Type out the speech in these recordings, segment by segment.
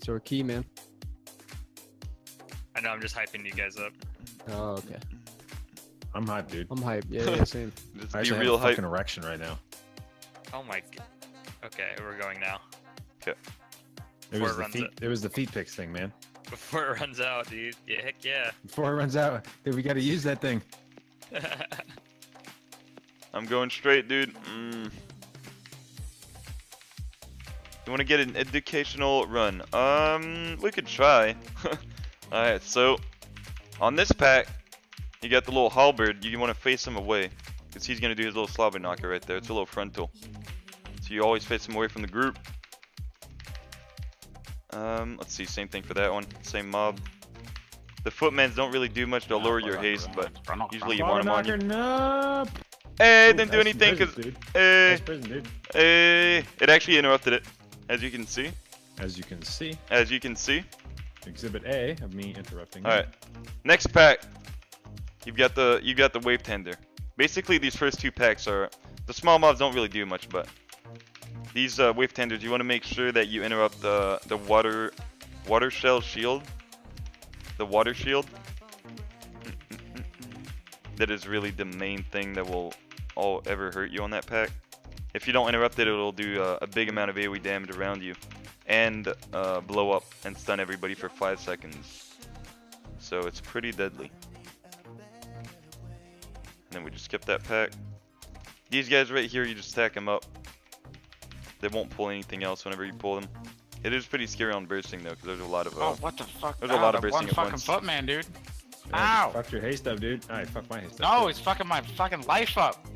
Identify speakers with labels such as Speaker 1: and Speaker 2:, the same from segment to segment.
Speaker 1: It's our key, man.
Speaker 2: I know, I'm just hyping you guys up.
Speaker 1: Oh, okay.
Speaker 3: I'm hyped, dude.
Speaker 1: I'm hyped. Yeah, same.
Speaker 4: Just
Speaker 3: I
Speaker 4: be
Speaker 3: actually
Speaker 4: real
Speaker 3: have a
Speaker 4: hype.
Speaker 3: fucking erection right now.
Speaker 2: Oh my god. Okay, we're going now.
Speaker 4: Okay.
Speaker 3: It
Speaker 2: Before
Speaker 3: was
Speaker 2: it
Speaker 3: the
Speaker 2: runs
Speaker 3: feet.
Speaker 2: out.
Speaker 3: It was the feet pics thing, man.
Speaker 2: Before it runs out, dude. Yeah, heck yeah.
Speaker 3: Before it runs out, dude, we gotta use that thing.
Speaker 4: I'm going straight, dude. You want to get an educational run? We could try. Alright, so on this pack, you got the little halberd. You want to face him away, because he's going to do his little slobber knocker right there. It's a little frontal. So you always face him away from the group. Let's see, same thing for that one. Same mob. The footmans don't really do much. They'll lower your haste, but usually you want them on you.
Speaker 3: No.
Speaker 4: Hey, didn't do anything because hey,
Speaker 3: Nice prison, dude.
Speaker 4: hey, it actually interrupted it, as you can see.
Speaker 3: As you can see,
Speaker 4: As you can see.
Speaker 3: Exhibit A of me interrupting.
Speaker 4: All right, next pack. You got the wave tender. Basically, these first two packs are the small mobs don't really do much, but these wave tenders, you want to make sure that you interrupt the water shell shield. The water shield. That is really the main thing that will ever hurt you on that pack. If you don't interrupt it, it'll do a big amount of AoE damage around you, and blow up and stun everybody for 5 seconds. So it's pretty deadly. And then we just skip that pack. These guys right here, you just stack them up. They won't pull anything else whenever you pull them. It is pretty scary on bursting though, because there's a lot of
Speaker 5: Oh, what the fuck?
Speaker 4: there's a lot of
Speaker 5: that
Speaker 4: bursting
Speaker 5: one
Speaker 4: at
Speaker 5: fucking
Speaker 4: once.
Speaker 5: footman, dude.
Speaker 3: Yeah,
Speaker 5: Ow!
Speaker 3: fucked your haste up, dude. Alright, fuck my haste up.
Speaker 5: No,
Speaker 3: too.
Speaker 5: he's fucking my fucking life up.
Speaker 2: Man,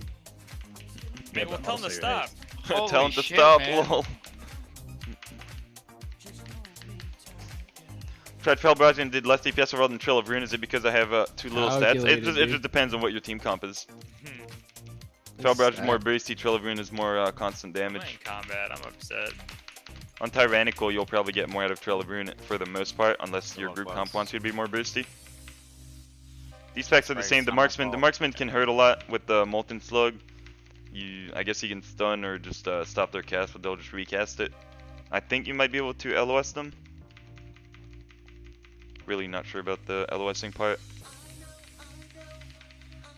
Speaker 3: Yeah,
Speaker 2: we'll
Speaker 3: but
Speaker 2: tell him to
Speaker 3: also your
Speaker 2: stop.
Speaker 3: haste.
Speaker 4: Tell
Speaker 5: Holy
Speaker 4: him to
Speaker 5: shit,
Speaker 4: stop,
Speaker 5: man.
Speaker 4: lol. Tried Felbraj and did less DPS overall than Trail of Ruin. Is it because I have too little stats?
Speaker 1: Calculated,
Speaker 4: It
Speaker 1: dude.
Speaker 4: just depends on what your team comp is.
Speaker 1: It's
Speaker 4: Felbraj is more
Speaker 1: sad.
Speaker 4: bursty, Trail of Ruin is more constant
Speaker 2: Playing
Speaker 4: damage.
Speaker 2: combat, I'm upset.
Speaker 4: On Tyrannical, you'll probably get more out of Trail of Ruin for the most part, unless your
Speaker 5: Log
Speaker 4: group
Speaker 5: bugs.
Speaker 4: comp wants you to be more bursty. These packs are the
Speaker 5: Right,
Speaker 4: same. The
Speaker 5: it's not my
Speaker 4: marksman can hurt a lot with the Molten Slug. I guess you can stun or just stop their cast, but they'll just recast it. I think you might be able to LOS them. Really not sure about the LOSing part.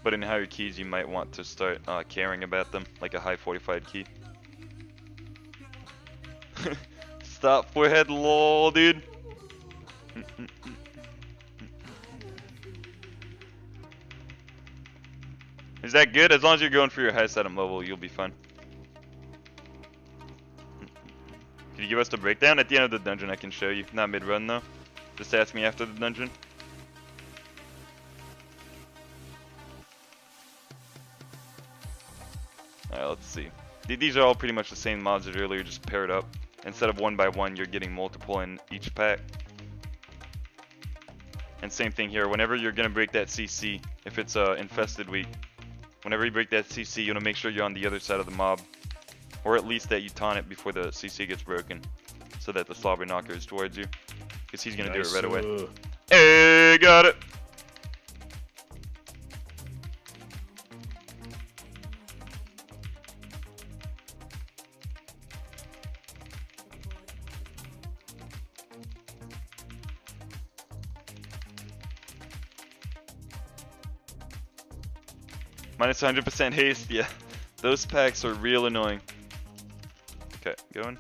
Speaker 4: But in higher keys, you might want to start caring about them, like a high fortified key. Stop forehead, lol, dude. Is that good? As long as you're going for your highest item level, you'll be fine. Can you give us the breakdown? At the end of the dungeon, I can show you. Not mid-run, though. Just ask me after the dungeon. Alright, let's see. These are all pretty much the same mods as earlier, just paired up. Instead of 1 by 1, you're getting multiple in each pack. And same thing here, whenever you're gonna break that CC, if it's infested week, whenever you break that CC, you wanna make sure you're on the other side of the mob. Or at least that you taunt it before the CC gets broken. So that the slobber knocker is towards you. Because he's gonna do it right away.
Speaker 3: Nice.
Speaker 4: Hey, got it! Minus 100% haste, yeah. Those packs are real annoying. Okay, going.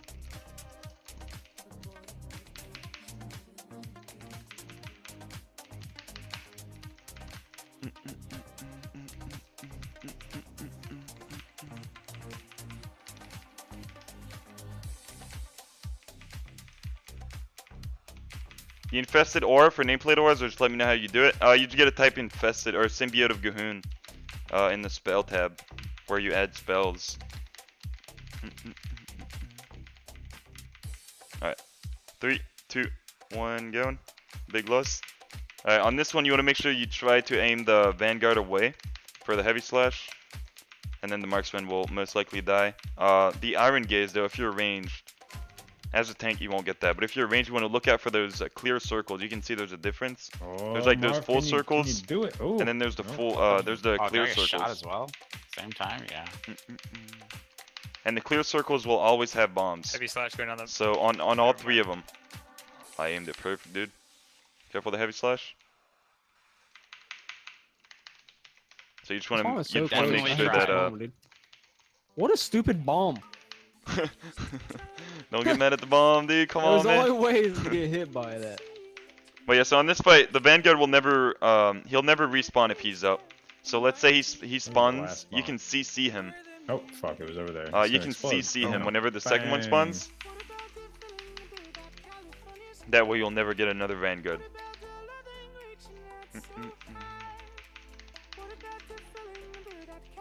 Speaker 4: The infested aura for nameplate auras, or just let me know how you do it. You just gotta type infested or symbiote of Gahoon in the spell tab where you add spells. Alright. 3, 2, 1, going. Big loss. Alright, on this one you wanna make sure you try to aim the Vanguard away for the heavy slash. And then the marksman will most likely die. The Iron Gaze though, if you're ranged, as a tank, you won't get that. But if you're ranged, you want to look out for those clear circles. You can see there's a difference.
Speaker 3: Oh,
Speaker 4: There's like those
Speaker 3: Marv,
Speaker 4: full
Speaker 3: can you
Speaker 4: circles,
Speaker 3: do it? Ooh.
Speaker 4: and then there's the
Speaker 3: No.
Speaker 4: full, there's the
Speaker 5: Oh,
Speaker 4: clear
Speaker 5: did I get shot
Speaker 4: circles.
Speaker 5: as well? Same time, yeah.
Speaker 4: And the clear circles will always have bombs.
Speaker 2: Heavy slash going on the.
Speaker 4: So on all 3 of them. I aimed it perfect, dude. Careful the heavy slash. So you just want
Speaker 1: Bomb
Speaker 4: to
Speaker 1: is so
Speaker 4: make
Speaker 5: definitely
Speaker 4: sure
Speaker 5: try.
Speaker 4: that
Speaker 1: bomb, dude. What a stupid bomb.
Speaker 4: don't get mad at the bomb, dude. Come
Speaker 1: There was
Speaker 4: on, man.
Speaker 1: only way to get hit by that.
Speaker 4: But yeah, so on this fight, the Vanguard will never, he'll never respawn if he's up. So let's say he spawns,
Speaker 3: last
Speaker 4: you
Speaker 3: bomb?
Speaker 4: can CC him.
Speaker 3: Oh fuck! It was over there.
Speaker 4: You can CC him whenever the second one
Speaker 3: Bang.
Speaker 4: spawns. That way you'll never get another Vanguard.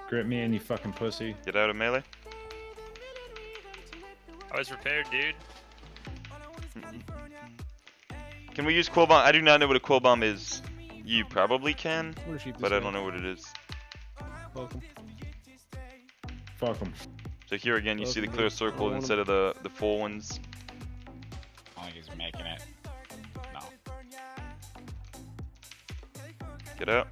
Speaker 3: Grip me in, you fucking pussy.
Speaker 4: Get out of melee.
Speaker 2: I was prepared, dude.
Speaker 4: Can we use Quill Bomb? I do not know what a Quill Bomb is. You probably can,
Speaker 1: What a sheep
Speaker 4: but I don't know what it is.
Speaker 1: Welcome.
Speaker 3: Fuck him.
Speaker 4: So here again, you see the
Speaker 1: Okay,
Speaker 4: clear
Speaker 1: I
Speaker 4: circle
Speaker 1: wanna-
Speaker 4: instead of the full ones.
Speaker 5: I don't think he's making it. No.
Speaker 4: Get out.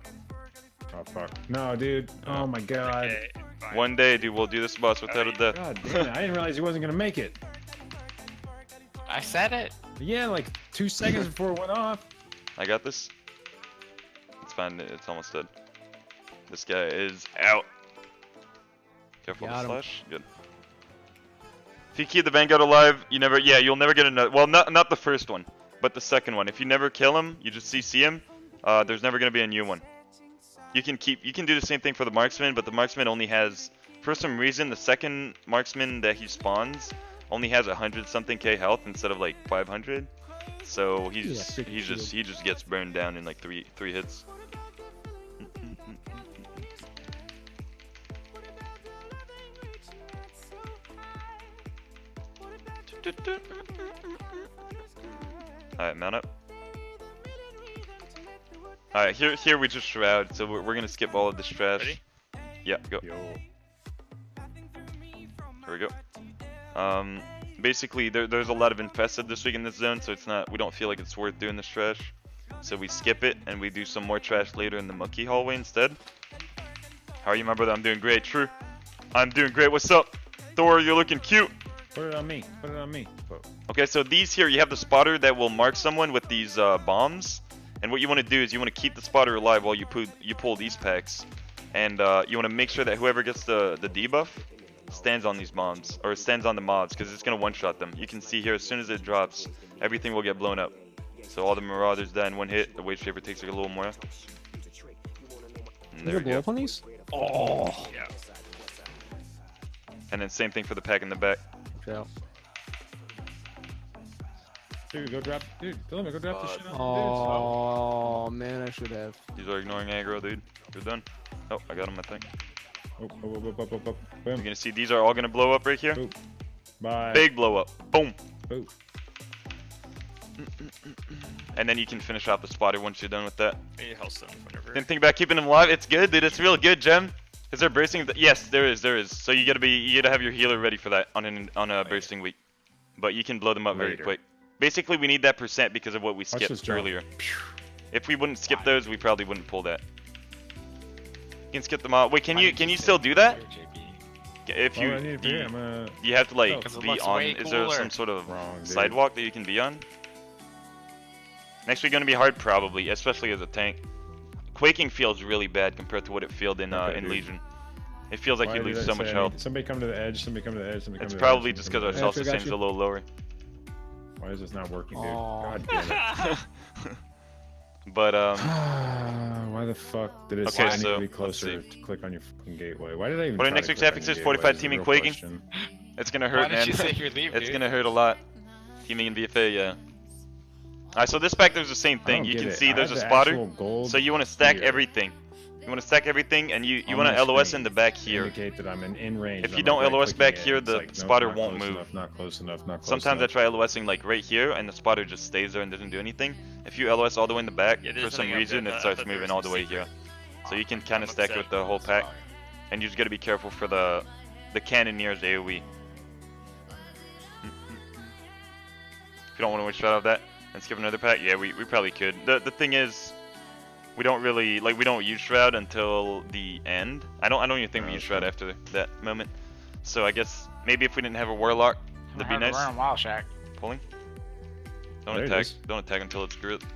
Speaker 3: Oh fuck. No, dude. Oh my god.
Speaker 2: Okay, fine.
Speaker 4: One day, dude, we'll do this boss without a death.
Speaker 3: God damn it. I didn't realize he wasn't gonna make it.
Speaker 5: I said it.
Speaker 3: Yeah, like 2 seconds before it went off.
Speaker 4: I got this. It's fine. It's almost dead. This guy is out. Careful
Speaker 1: Got
Speaker 4: the
Speaker 1: him.
Speaker 4: slash. Good. If you keep the Vanguard alive, you never. Yeah, you'll never get another. Well, not the first one, but the second one. If you never kill him, you just CC him. There's never gonna be a new one. You can do the same thing for the marksman, but the marksman only has, for some reason, the second marksman that he spawns only has 100-something K health instead of like 500. So he
Speaker 1: He's got
Speaker 4: just
Speaker 1: 50
Speaker 4: gets burned down in like three hits. Alright, mount up. Alright, here we just shroud, so we're gonna skip all of this trash.
Speaker 2: Ready?
Speaker 4: Yeah, go.
Speaker 3: Yo.
Speaker 4: Here we go. Basically, there's a lot of infested this week in this zone, so we don't feel like it's worth doing this trash. So we skip it, and we do some more trash later in the monkey hallway instead. How are you, my brother? I'm doing great. True. I'm doing great. What's up? Thor, you're looking cute.
Speaker 3: Put it on me. Put it on me. Oh.
Speaker 4: Okay, so these here, you have the spotter that will mark someone with these bombs. And what you want to do is you want to keep the spotter alive while you pull these packs. And you want to make sure that whoever gets the debuff stands on these bombs, or stands on the mobs, because it's going to one-shot them. You can see here, as soon as it drops, everything will get blown up. So all the marauders die in one hit. The wave shaper takes like a little more. And
Speaker 1: You
Speaker 4: there
Speaker 1: gonna
Speaker 4: we
Speaker 1: blow
Speaker 4: go.
Speaker 1: up on these?
Speaker 2: Oh. Yeah.
Speaker 4: And then same thing for the pack in the back.
Speaker 1: Yeah.
Speaker 3: Dude, go drop. Dude, Dilemma, go drop the shit on the
Speaker 1: Oh man, I should have.
Speaker 4: These are ignoring aggro, dude. You're done. Oh, I got him, I think.
Speaker 3: dudes. Oh.
Speaker 4: You're
Speaker 3: Boom.
Speaker 4: gonna see these are all gonna blow up right here.
Speaker 3: Boom. Bye.
Speaker 4: Big blow up. Boom.
Speaker 3: Boom.
Speaker 4: And then you can finish off the spotter once you're done with that.
Speaker 2: Maybe Hellstone whenever.
Speaker 4: Didn't think about keeping him alive. It's good, dude. It's real good, Gem. Is there bursting? Yes, there is. There is. So you gotta have your healer ready for that on a bursting week. But you can blow them up very
Speaker 3: Later.
Speaker 4: quick. Basically, we need that percent because of what we
Speaker 3: this
Speaker 4: skipped
Speaker 3: jump.
Speaker 4: earlier. If we wouldn't skip those, we probably wouldn't pull that. You can skip them all. Wait, can you still do that? If
Speaker 3: All I
Speaker 4: you
Speaker 3: need
Speaker 4: do
Speaker 3: for
Speaker 4: you,
Speaker 3: I'm gonna...
Speaker 4: you have to like
Speaker 3: Oh,
Speaker 5: 'cause it
Speaker 4: be
Speaker 5: looks
Speaker 4: on?
Speaker 5: way
Speaker 4: Is there
Speaker 5: cooler.
Speaker 4: some sort of
Speaker 3: Wrong, dude.
Speaker 4: sidewalk that you can be on? Next week gonna be hard, probably, especially as a tank. Quaking feels really bad compared to what it felt in
Speaker 3: Okay,
Speaker 4: in
Speaker 3: dude.
Speaker 4: Legion. It feels like
Speaker 3: Why
Speaker 4: you
Speaker 3: did
Speaker 4: lose
Speaker 3: I
Speaker 4: so
Speaker 3: say
Speaker 4: much
Speaker 3: I need-
Speaker 4: health.
Speaker 3: Somebody come to the edge. Somebody come to the edge. Somebody come
Speaker 4: It's
Speaker 3: to the
Speaker 4: probably
Speaker 3: edge.
Speaker 4: just
Speaker 3: somebody
Speaker 4: because
Speaker 3: come
Speaker 4: our
Speaker 3: to the
Speaker 1: Yeah, I
Speaker 4: self
Speaker 1: got
Speaker 4: sustain's
Speaker 1: you.
Speaker 4: a little lower.
Speaker 3: edge. Why is this not working, dude?
Speaker 1: Aw.
Speaker 3: God damn it.
Speaker 4: But
Speaker 3: Why the fuck did it
Speaker 4: Okay,
Speaker 3: say I need
Speaker 4: so,
Speaker 3: to be
Speaker 4: let's
Speaker 3: closer to click on your fucking gateway? Why did I even
Speaker 4: What are
Speaker 3: try
Speaker 4: next
Speaker 3: to
Speaker 4: week's
Speaker 3: click on
Speaker 4: epics
Speaker 3: your
Speaker 4: is
Speaker 3: gateway?
Speaker 4: 45
Speaker 3: Is
Speaker 4: teaming
Speaker 3: the real
Speaker 4: quaking?
Speaker 3: question.
Speaker 4: it's gonna
Speaker 5: Why
Speaker 4: hurt,
Speaker 5: did
Speaker 4: man.
Speaker 5: you save your leave,
Speaker 4: It's
Speaker 5: dude?
Speaker 4: gonna hurt a lot. Teaming in VFA, yeah. Alright, so this pack there's the same
Speaker 3: I
Speaker 4: thing.
Speaker 3: don't
Speaker 4: You
Speaker 3: get
Speaker 4: can
Speaker 3: it.
Speaker 4: see
Speaker 3: I
Speaker 4: there's a
Speaker 3: have the
Speaker 4: spotter.
Speaker 3: actual gold
Speaker 4: So you want to stack
Speaker 3: here
Speaker 4: everything. You want to stack everything, and you
Speaker 3: on
Speaker 4: want
Speaker 3: my
Speaker 4: to LOS
Speaker 3: screen
Speaker 4: in the back
Speaker 3: to
Speaker 4: here.
Speaker 3: indicate that I'm in range.
Speaker 4: If
Speaker 3: and
Speaker 4: you
Speaker 3: I'm,
Speaker 4: don't
Speaker 3: like,
Speaker 4: LOS
Speaker 3: clicking
Speaker 4: back
Speaker 3: in.
Speaker 4: here,
Speaker 3: It's
Speaker 4: the
Speaker 3: like, nope,
Speaker 4: spotter
Speaker 3: not
Speaker 4: won't
Speaker 3: close
Speaker 4: move.
Speaker 3: Enough, not close enough. Not close
Speaker 4: Sometimes I
Speaker 3: enough.
Speaker 4: try LOSing like right here, and the spotter just stays there and doesn't do anything. If you LOS all the way in the back,
Speaker 2: Yeah,
Speaker 4: for
Speaker 2: there's
Speaker 4: some
Speaker 2: something up
Speaker 4: reason
Speaker 2: there.
Speaker 4: it
Speaker 2: I
Speaker 4: starts
Speaker 2: thought there
Speaker 4: moving
Speaker 2: was
Speaker 4: all
Speaker 2: some
Speaker 4: the way
Speaker 2: secret.
Speaker 4: here. So you can kind
Speaker 2: I'm
Speaker 4: of stack
Speaker 2: upset.
Speaker 4: with the whole pack, and you just gotta be careful for the Cannoneer's AoE. If you don't want to waste shot of that and skip another pack, yeah, we probably could. The thing is, we don't really we don't use Shroud until the end. I don't even think we use Shroud after that moment. So I guess maybe if we didn't have a Warlock, that'd be nice.
Speaker 5: Run Wild Shack.
Speaker 4: Pulling. Don't
Speaker 3: There it
Speaker 4: attack.
Speaker 3: is.
Speaker 4: Don't attack until it's gripped.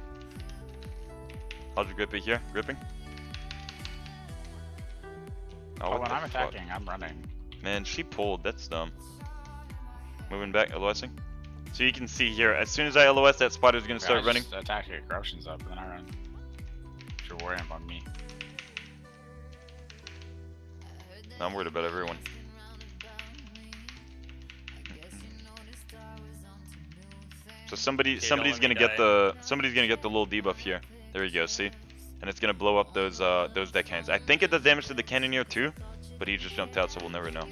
Speaker 4: How'd you grip it here? Gripping?
Speaker 5: Oh,
Speaker 4: what
Speaker 5: when
Speaker 4: the
Speaker 5: I'm
Speaker 4: fuck?
Speaker 5: attacking, I'm running.
Speaker 4: Man, she pulled. That's dumb. Moving back, LOSing. So you can see here, as soon as I LOS, that spotter's gonna start running.
Speaker 5: Just attack your corruption's up, and then I run. If you're worrying about me.
Speaker 4: No, I'm worried about everyone. So somebody's
Speaker 2: don't
Speaker 4: gonna
Speaker 2: let me
Speaker 4: get
Speaker 2: die.
Speaker 4: somebody's gonna get the little debuff here. There you go, see? And it's gonna blow up those deckhands. I think it does damage to the cannoneer too, but he just jumped out, so we'll never know.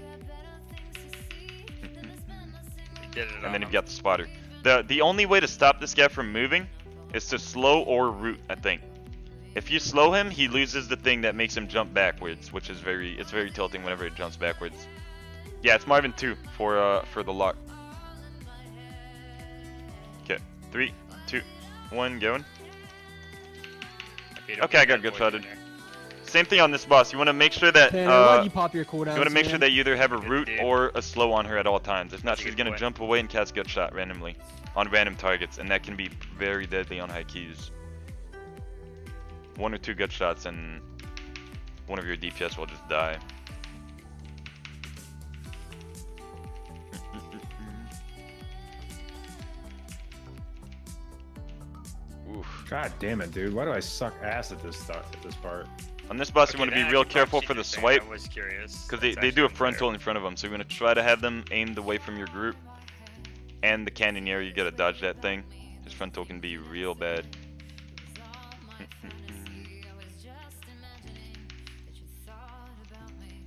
Speaker 2: Get it
Speaker 4: And
Speaker 2: on
Speaker 4: then
Speaker 2: him.
Speaker 4: you've got the spotter. The only way to stop this guy from moving is to slow or root, I think. If you slow him, he loses the thing that makes him jump backwards, which is very tilting whenever it jumps backwards. Yeah, it's Marvin 2 for the lock. Okay, 3, 2, 1, going.
Speaker 2: If you don't
Speaker 4: Okay, I got
Speaker 2: get that
Speaker 4: good
Speaker 2: poison
Speaker 4: shotted.
Speaker 2: in there.
Speaker 4: Same thing on this boss. You want to make sure that
Speaker 1: Tanner, why'd you pop your cooldowns?
Speaker 4: you want to make sure
Speaker 1: man?
Speaker 4: that you either have a
Speaker 2: Good
Speaker 4: root
Speaker 2: dude.
Speaker 4: or a slow on her at all times. If not,
Speaker 2: That's a
Speaker 4: she's
Speaker 2: good
Speaker 4: gonna
Speaker 2: point.
Speaker 4: jump away and cast gut shot randomly on random targets, and that can be very deadly on high keys. 1 or 2 gut shots and one of your DPS will just die. Oof.
Speaker 3: God damn it, dude. Why do I suck ass at this part?
Speaker 4: On this boss,
Speaker 2: Okay,
Speaker 4: you want to
Speaker 2: that
Speaker 4: be real
Speaker 2: actually
Speaker 4: careful
Speaker 2: prompts
Speaker 4: for
Speaker 2: you
Speaker 4: the
Speaker 2: to think.
Speaker 4: swipe.
Speaker 2: I was curious.
Speaker 4: Because
Speaker 2: That's
Speaker 4: they do a
Speaker 2: actually
Speaker 4: frontal
Speaker 2: clear.
Speaker 4: in front of them, so you're going to try to have them aimed away from your group. And the cannoneer, you got to dodge that thing. His frontal can be real bad.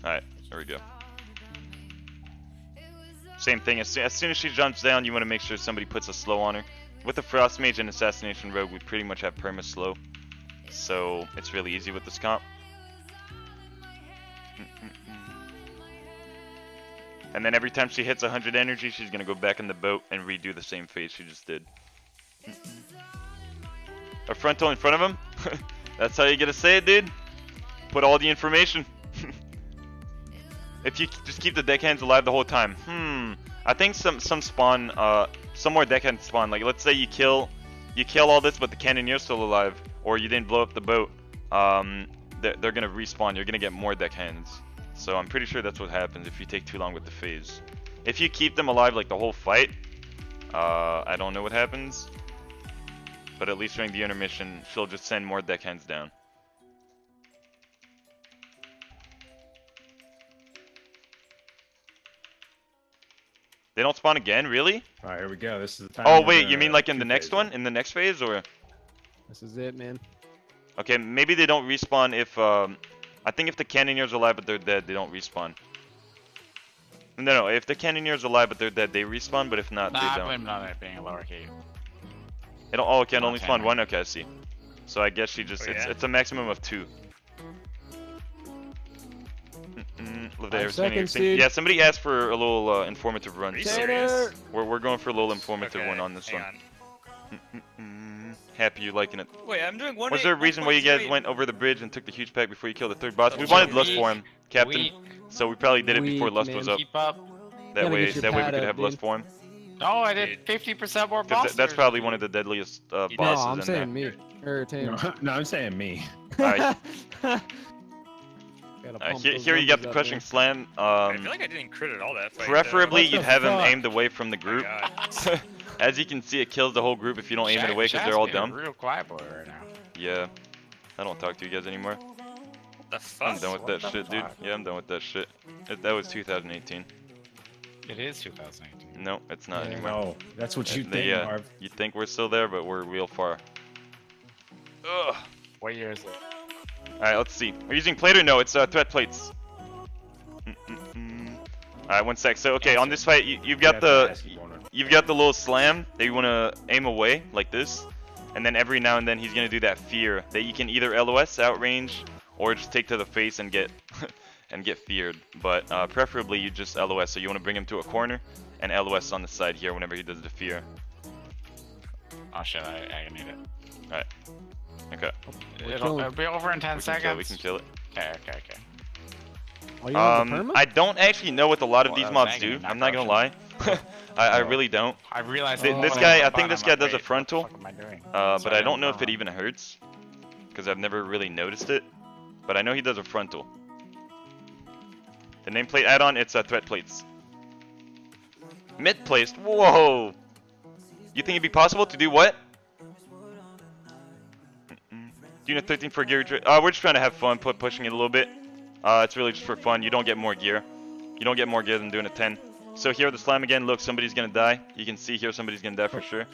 Speaker 4: Alright, there we go. Same thing, as soon as she jumps down, you want to make sure somebody puts a slow on her. With the Frost Mage and Assassination Rogue, we pretty much have perma slow. So it's really easy with this comp. And then every time she hits 100 energy, she's gonna go back in the boat and redo the same phase she just did. A frontal in front of him? That's how you gotta say it, dude. Put all the information. If you just keep the deckhands alive the whole time. I think some spawn, some more deckhands spawn. Like let's say you kill all this, but the cannonier's still alive, or you didn't blow up the boat. They're gonna respawn. You're gonna get more deckhands. So I'm pretty sure that's what happens if you take too long with the phase. If you keep them alive like the whole fight, I don't know what happens. But at least during the intermission, she'll just send more deckhands down. They don't spawn again, really?
Speaker 3: Alright, here we go. This is the time.
Speaker 4: Oh
Speaker 3: we're
Speaker 4: wait,
Speaker 3: gonna
Speaker 4: you mean like in the
Speaker 3: two
Speaker 4: next
Speaker 3: phase
Speaker 4: one?
Speaker 3: it.
Speaker 4: In the next phase, or?
Speaker 1: This is it, man.
Speaker 4: Okay, maybe they don't respawn if, I think if the cannoneer's alive but they're dead, they don't respawn. No, if the cannoneer's alive but they're dead, they respawn, but if not,
Speaker 5: Nah,
Speaker 4: they
Speaker 5: I
Speaker 4: don't.
Speaker 5: blame it on it being a lower key.
Speaker 4: Oh, okay, it
Speaker 5: Not
Speaker 4: only spawned
Speaker 5: 10,
Speaker 4: one? Okay, I see. So I guess she just,
Speaker 2: Oh, yeah?
Speaker 4: it's a maximum of 2. Live there,
Speaker 1: 5 seconds,
Speaker 4: somebody-
Speaker 1: dude.
Speaker 4: Yeah, somebody asked for a little informative run.
Speaker 2: Are you
Speaker 4: So
Speaker 2: serious?
Speaker 4: we're going for a little informative
Speaker 2: Okay,
Speaker 4: one on this
Speaker 2: hang
Speaker 4: one.
Speaker 2: on.
Speaker 4: Happy you liking it.
Speaker 2: Wait, I'm doing one.
Speaker 4: Was there a reason why you guys went over the bridge and took the huge pack before you killed the third boss? We wanted lust for him, Captain.
Speaker 5: Weak.
Speaker 4: So we probably did it before
Speaker 1: Weak,
Speaker 4: lust
Speaker 1: man.
Speaker 4: was up.
Speaker 5: Keep up.
Speaker 4: That
Speaker 1: Gotta
Speaker 4: way,
Speaker 1: get your
Speaker 4: we
Speaker 1: pad
Speaker 4: could
Speaker 1: up,
Speaker 4: have lust
Speaker 1: dude.
Speaker 4: for him.
Speaker 5: No, I did 50% more
Speaker 4: 'Cause
Speaker 5: bosses.
Speaker 4: that's probably one of the deadliest
Speaker 1: No,
Speaker 4: bosses
Speaker 1: I'm
Speaker 4: in there.
Speaker 1: saying me. Or Tanner.
Speaker 3: No, I'm saying me.
Speaker 4: Alright.
Speaker 1: Gotta pump
Speaker 4: Here,
Speaker 1: those
Speaker 4: here you got the
Speaker 1: numbers up,
Speaker 4: crushing
Speaker 1: man.
Speaker 4: slam.
Speaker 2: I feel like I didn't crit at all that fight.
Speaker 4: Preferably
Speaker 1: What the
Speaker 4: you'd have him
Speaker 1: fuck?
Speaker 4: aimed away from the
Speaker 2: Oh my
Speaker 4: group.
Speaker 2: God.
Speaker 4: As you can see, it kills the whole group if you don't aim it away because
Speaker 5: Chat's
Speaker 4: they're all
Speaker 5: being a
Speaker 4: dumb.
Speaker 5: Real quiet boy right now.
Speaker 4: Yeah. I don't talk to you guys anymore.
Speaker 2: The
Speaker 4: I'm
Speaker 2: fuck?
Speaker 4: done with
Speaker 5: What
Speaker 4: that
Speaker 5: the
Speaker 4: shit, dude.
Speaker 5: fuck?
Speaker 4: Yeah, I'm done with that shit. That was 2018.
Speaker 5: It is 2018.
Speaker 4: No, it's not
Speaker 1: Yeah.
Speaker 4: anymore.
Speaker 3: No, that's what you
Speaker 4: They-
Speaker 3: think,
Speaker 4: yeah,
Speaker 3: Marv.
Speaker 4: you think we're still there, but we're real far. Ugh.
Speaker 5: What year is it?
Speaker 4: Alright, let's see. We're using plate or no? It's threat plates. Alright, 1 sec. So, okay, on this fight, you've got the little slam that you want to aim away, like this. And then every now and then he's going to do that fear that you can either LOS, outrange, or just take to the face and get and get feared. But preferably you just LOS, so you want to bring him to a corner and LOS on the side here whenever he does the fear.
Speaker 5: Oh shit, I need it.
Speaker 4: Alright. Okay.
Speaker 5: It'll be over in 10
Speaker 4: We
Speaker 5: seconds.
Speaker 4: can kill it.
Speaker 5: Okay.
Speaker 1: Oh, you have the perma?
Speaker 4: I don't actually know what a lot of
Speaker 5: Well,
Speaker 4: these
Speaker 5: that was
Speaker 4: mobs
Speaker 5: banging,
Speaker 4: do.
Speaker 5: not
Speaker 4: I'm not gonna lie. I really don't.
Speaker 5: I realized
Speaker 4: This
Speaker 5: when
Speaker 4: guy, I
Speaker 5: went
Speaker 4: think
Speaker 5: bottom,
Speaker 4: this guy
Speaker 5: I'm like,
Speaker 4: does a
Speaker 5: wait,
Speaker 4: frontal.
Speaker 5: What the fuck am I doing?
Speaker 4: But I don't know if it
Speaker 5: wrong.
Speaker 4: even hurts. Because I've never really noticed it. But I know he does a frontal. The nameplate add-on, it's threat plates. Mid-placed? Whoa! You think it'd be possible to do what? Unit 13 for gear. We're just trying to have fun, pushing it a little bit. It's really just for fun. You don't get more gear. You don't get more gear than doing a 10. So here with the slam again, look, somebody's gonna die. You can see here somebody's gonna die for sure.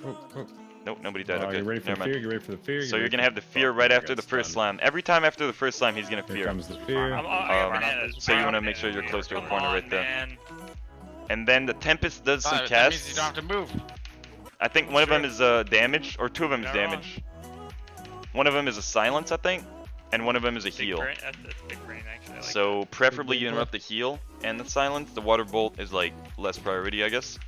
Speaker 4: Nope, nobody died. Okay,
Speaker 3: Get ready for
Speaker 4: never
Speaker 3: the fear.
Speaker 4: mind.
Speaker 3: Get ready for the fear.
Speaker 4: So you're gonna have the fear right after the first slam. Every time after the first slam, he's gonna
Speaker 3: Here
Speaker 4: fear.
Speaker 3: comes the fear.
Speaker 2: I got bananas.
Speaker 4: So you wanna make sure you're close to a
Speaker 2: Come
Speaker 4: corner
Speaker 2: on,
Speaker 4: right there.
Speaker 2: man.
Speaker 4: And then the Tempest does some
Speaker 5: That means
Speaker 4: casts.
Speaker 5: you don't have to move.
Speaker 4: I think one of them is damage, or two of them is damage. One of them is a silence, I think, and one of them is a
Speaker 2: Big
Speaker 4: heal.
Speaker 2: brain, that's big brain actually. I like
Speaker 4: So preferably you interrupt the heal and the silence. The water bolt is like less priority, I guess.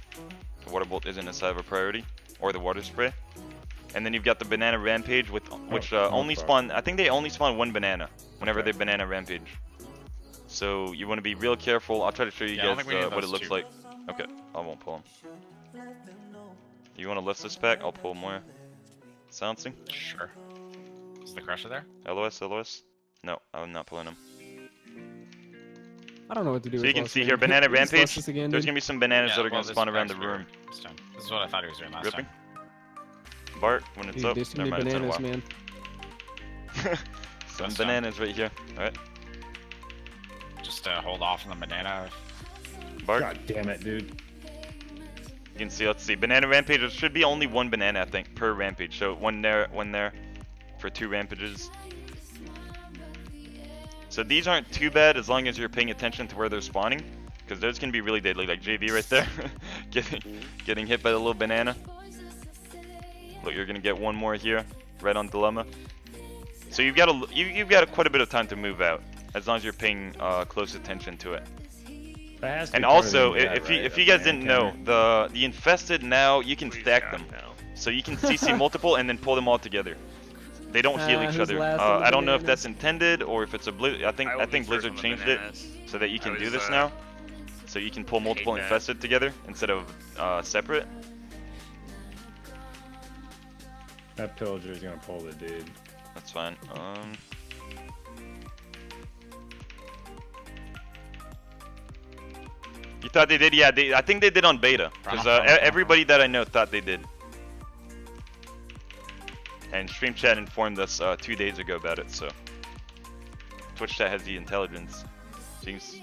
Speaker 4: The water bolt isn't as high of a priority, or the water spray. And then you've got the banana rampage, which only
Speaker 3: fuck.
Speaker 4: spawn. I think they only spawn one banana whenever
Speaker 3: Okay.
Speaker 4: they banana rampage. So you want to be real careful. I'll try to show you
Speaker 5: Yeah, I don't
Speaker 4: guys
Speaker 5: think we need
Speaker 4: what it
Speaker 5: those
Speaker 4: looks
Speaker 5: two.
Speaker 4: like. Okay, I won't pull them. You want to list this pack? I'll pull more. Silencing.
Speaker 5: Sure. Is the crusher there?
Speaker 4: LOS. No, I'm not pulling them.
Speaker 1: I don't know what to do.
Speaker 4: So
Speaker 1: with
Speaker 4: you can
Speaker 1: Lust,
Speaker 4: see
Speaker 1: man.
Speaker 4: here, banana
Speaker 1: Just Lust
Speaker 4: rampage.
Speaker 1: this again,
Speaker 4: There's
Speaker 1: dude.
Speaker 4: gonna be some bananas that are
Speaker 5: well,
Speaker 4: gonna
Speaker 5: this
Speaker 4: spawn around the
Speaker 5: pack's
Speaker 4: room.
Speaker 5: this time. This is what I thought he was doing last
Speaker 4: Ripping.
Speaker 5: time.
Speaker 4: Bart, when it's
Speaker 1: Dude,
Speaker 4: up.
Speaker 1: there's too
Speaker 4: Never
Speaker 1: many
Speaker 4: mind, it's
Speaker 1: bananas,
Speaker 4: in a
Speaker 1: man.
Speaker 4: while. Some
Speaker 5: That's fine.
Speaker 4: bananas right here. Alright.
Speaker 5: Just hold off on the banana.
Speaker 4: Bart,
Speaker 3: God damn it, dude.
Speaker 4: you can see, let's see. Banana rampage, there should be only one banana, I think, per rampage. So one there, for 2 rampages. So these aren't too bad as long as you're paying attention to where they're spawning. Because those can be really deadly, like JV right there. getting hit by the little banana. Look, you're gonna get one more here, right on dilemma. So you've got quite a bit of time to move out, as long as you're paying close attention to it.
Speaker 3: That has to
Speaker 4: And
Speaker 3: be part of
Speaker 4: also,
Speaker 3: the AI,
Speaker 4: if
Speaker 3: right?
Speaker 4: you guys didn't know, the infested now you can
Speaker 2: Please
Speaker 4: stack
Speaker 2: God,
Speaker 4: them,
Speaker 2: no.
Speaker 4: so you can CC multiple and then pull them all together. They don't heal each
Speaker 1: who's
Speaker 4: other.
Speaker 1: last of the
Speaker 4: I don't know if
Speaker 1: bananas?
Speaker 4: that's intended or if it's a blue. I
Speaker 2: will
Speaker 4: think
Speaker 2: be first
Speaker 4: Blizzard
Speaker 2: on the
Speaker 4: changed it
Speaker 2: bananas.
Speaker 4: so that you can
Speaker 2: I
Speaker 4: do
Speaker 2: was,
Speaker 4: this now. So you can pull multiple
Speaker 2: that.
Speaker 4: infested together instead of separate.
Speaker 3: That pillager is gonna pull the dude.
Speaker 4: That's fine. You thought they did? Yeah, I think they did on beta. Because everybody that I know thought they did. And Stream Chat informed us 2 days ago about it, so. Twitch Chat has the intelligence. Seems.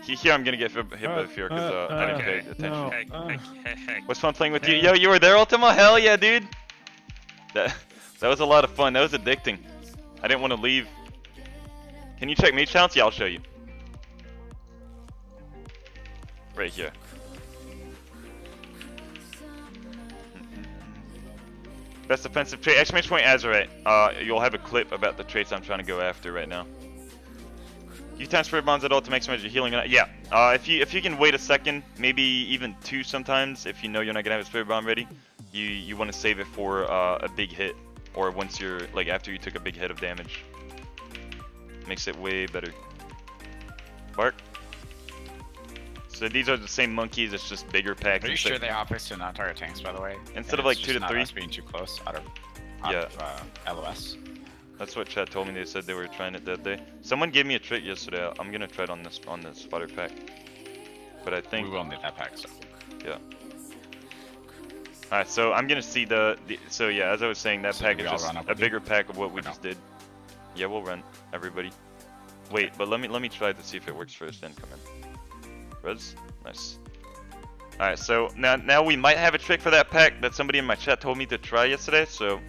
Speaker 4: Here I'm gonna get hit by the fear because I didn't pay attention.
Speaker 3: no.
Speaker 2: Heck.
Speaker 4: What's fun playing with you? Yo, you were there, Ultima? Hell yeah, dude! That was a lot of fun. That was addicting. I didn't want to leave. Can you check mage counts? Yeah, I'll show you. Right here. Best offensive trait. Exclamation point Azurite. You'll have a clip about the traits I'm trying to go after right now. You time spirit bonds at all to maximize your healing. Yeah. If you can wait a second, maybe even 2 sometimes, if you know you're not gonna have a spirit bomb ready, you want to save it for a big hit, or once you're like after you took a big hit of damage. Makes it way better. Bark. So these are the same monkeys, it's just bigger packs.
Speaker 5: Are you sure they optics to not target tanks, by the way?
Speaker 4: Instead of
Speaker 5: And
Speaker 4: like
Speaker 5: it's
Speaker 4: 2
Speaker 5: just
Speaker 4: to
Speaker 5: not
Speaker 4: 3.
Speaker 5: us being too close out of LOS.
Speaker 4: That's what chat told me. They said they were trying it that day. Someone gave me a trick yesterday. I'm gonna try it on this fodder pack. But I think
Speaker 5: We will need that pack, so.
Speaker 4: yeah. Alright, so I'm gonna see so yeah, as I was saying, that
Speaker 5: So
Speaker 4: pack
Speaker 5: do
Speaker 4: is
Speaker 5: we all
Speaker 4: just
Speaker 5: run up
Speaker 4: a
Speaker 5: with you?
Speaker 4: bigger pack of what we
Speaker 5: Or no?
Speaker 4: just did. Yeah, we'll run, everybody. Wait, but let me try to see if it works first, then come in. Res? Nice. Alright, so now we might have a trick for that pack that somebody in my chat told me to try yesterday, so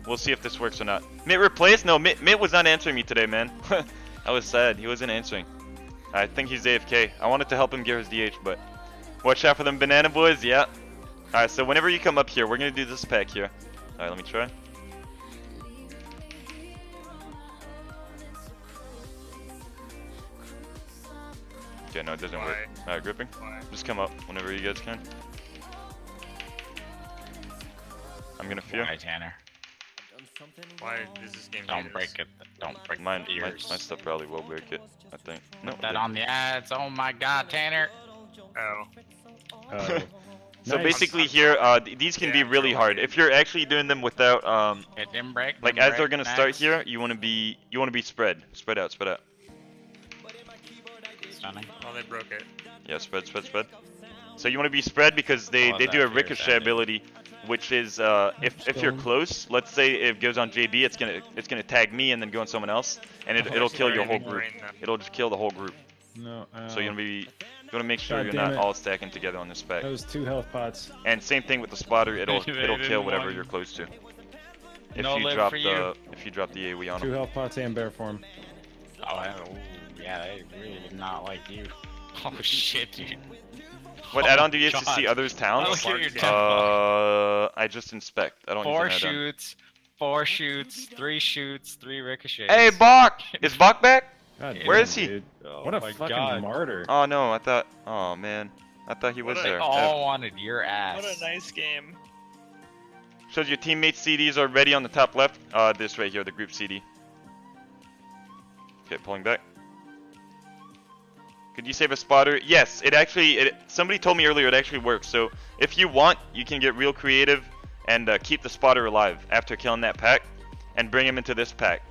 Speaker 4: we'll see if this works or not. Mitt replaced? No, Mitt was not answering me today, man. I was sad, he wasn't answering. I think he's AFK. I wanted to help him get his DH, but watch out for them banana boys, yeah. Alright, so whenever you come up here, we're gonna do this pack here. Alright, let me try. Okay, no, it doesn't work.
Speaker 2: Why?
Speaker 4: Alright, gripping.
Speaker 2: Why?
Speaker 4: Just come up whenever you guys can. I'm gonna fear.
Speaker 5: Why, Tanner?
Speaker 2: Why does this game
Speaker 5: Don't
Speaker 2: do
Speaker 5: break
Speaker 2: this?
Speaker 5: it. Don't break
Speaker 4: My
Speaker 5: the ears.
Speaker 4: stuff probably will break it, I think. No,
Speaker 5: That on the ads. Oh my god, Tanner.
Speaker 2: Oh.
Speaker 4: So
Speaker 3: Nice.
Speaker 4: basically here, these can be really hard. If you're actually doing them without,
Speaker 5: It didn't break.
Speaker 4: like
Speaker 5: didn't
Speaker 4: as they're
Speaker 5: break,
Speaker 4: gonna start
Speaker 5: next.
Speaker 4: here, you wanna be spread out.
Speaker 5: Stunning.
Speaker 2: Oh, they broke it.
Speaker 4: Yeah, spread. So you wanna be spread because they
Speaker 5: Oh,
Speaker 4: do
Speaker 5: that
Speaker 4: a
Speaker 5: fear
Speaker 4: ricochet
Speaker 5: ended.
Speaker 4: ability, which is if you're
Speaker 1: Stone.
Speaker 4: close, let's say it goes on JB, it's gonna tag me and then go on someone else, and
Speaker 1: Oh,
Speaker 4: it'll kill your whole
Speaker 1: sorry.
Speaker 4: group.
Speaker 2: Brain them.
Speaker 4: It'll just kill the whole group.
Speaker 3: No.
Speaker 4: So you wanna make sure
Speaker 3: God
Speaker 4: you're
Speaker 3: damn
Speaker 4: not
Speaker 3: it.
Speaker 4: all stacking together on this pack.
Speaker 3: That was 2 health pots.
Speaker 4: And same thing with the spotter, it'll
Speaker 5: They
Speaker 4: kill
Speaker 5: didn't
Speaker 4: whatever
Speaker 5: want-
Speaker 4: you're close to. If
Speaker 5: No
Speaker 4: you
Speaker 5: live
Speaker 4: drop
Speaker 5: for
Speaker 4: the
Speaker 5: you.
Speaker 4: if you drop the AoE on
Speaker 3: 2
Speaker 4: them.
Speaker 3: health pots and bear form.
Speaker 5: Oh, yeah, they really did not like you. Oh shit, dude.
Speaker 4: What
Speaker 5: Oh
Speaker 4: add-on do
Speaker 5: my
Speaker 4: you use to
Speaker 5: God.
Speaker 4: see others' towns?
Speaker 5: Look at your death
Speaker 4: I just inspect. I don't
Speaker 5: 4
Speaker 4: use an add-on.
Speaker 5: shoots, 4 shoots, 3 ricochets.
Speaker 4: Hey, Bach! Is Bach back?
Speaker 3: God
Speaker 4: Where
Speaker 3: damn,
Speaker 4: is he?
Speaker 3: dude.
Speaker 5: Oh
Speaker 3: What a
Speaker 5: my
Speaker 3: fucking
Speaker 5: God.
Speaker 3: martyr.
Speaker 4: Oh no, I thought. Oh man, I thought he was
Speaker 2: What a-
Speaker 4: there.
Speaker 5: All wanted your ass.
Speaker 2: What a nice game.
Speaker 4: Shows your teammates' CDs are ready on the top left. This right here, the group CD. Okay, pulling back. Could you save a spotter? Yes, it actually. Somebody told me earlier it actually works. So if you want, you can get real creative and keep the spotter alive after killing that pack, and bring him into this pack.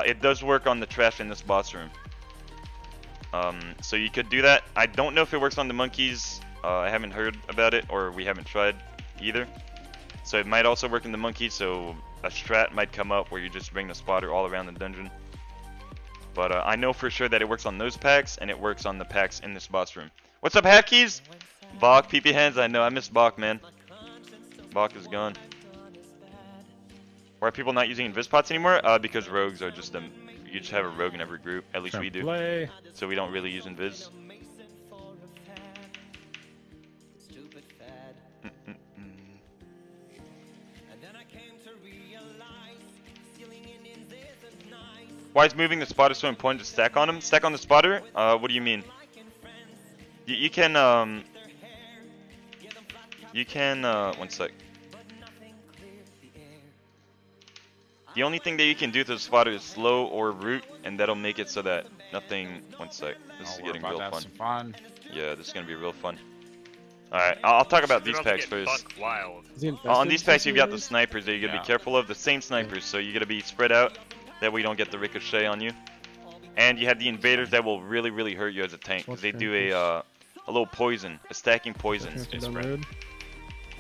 Speaker 4: It does work on the trash in this boss room. So you could do that. I don't know if it works on the monkeys. I haven't heard about it, or we haven't tried either. So it might also work in the monkeys. So a strat might come up where you just bring the spotter all around the dungeon. But I know for sure that it works on those packs, and it works on the packs in this boss room. What's up, Halfkeys? Bach, PP hands. I know. I miss Bach, man. Bach is gone. Why are people not using invis pots anymore? Because rogues are just you just have a rogue in every group. At least we do.
Speaker 3: Play.
Speaker 4: So we don't really use invis. Why is moving the spotter so important to stack on him? Stack on the spotter? What do you mean? You can, one sec. The only thing that you can do to the spotter is slow or root, and that'll make it so that nothing, one sec. This is
Speaker 5: we're
Speaker 4: getting
Speaker 5: about
Speaker 4: real
Speaker 5: to have
Speaker 4: fun.
Speaker 5: some fun.
Speaker 4: Yeah, this is gonna be real fun. Alright, I'll talk about these
Speaker 2: They're about to
Speaker 4: packs
Speaker 2: get
Speaker 4: first.
Speaker 2: buck wild.
Speaker 1: Is he infested
Speaker 4: On these packs,
Speaker 1: since
Speaker 4: you've
Speaker 1: he
Speaker 4: got the
Speaker 1: released?
Speaker 4: snipers that you gotta
Speaker 5: Yeah.
Speaker 4: be careful of. The same snipers, so you gotta be spread out. That way you don't get the ricochet on you. And you have the invaders that will really, really hurt you as a tank, because they do a little poison, a stacking poison.
Speaker 1: Transfer down
Speaker 5: right.
Speaker 1: the road.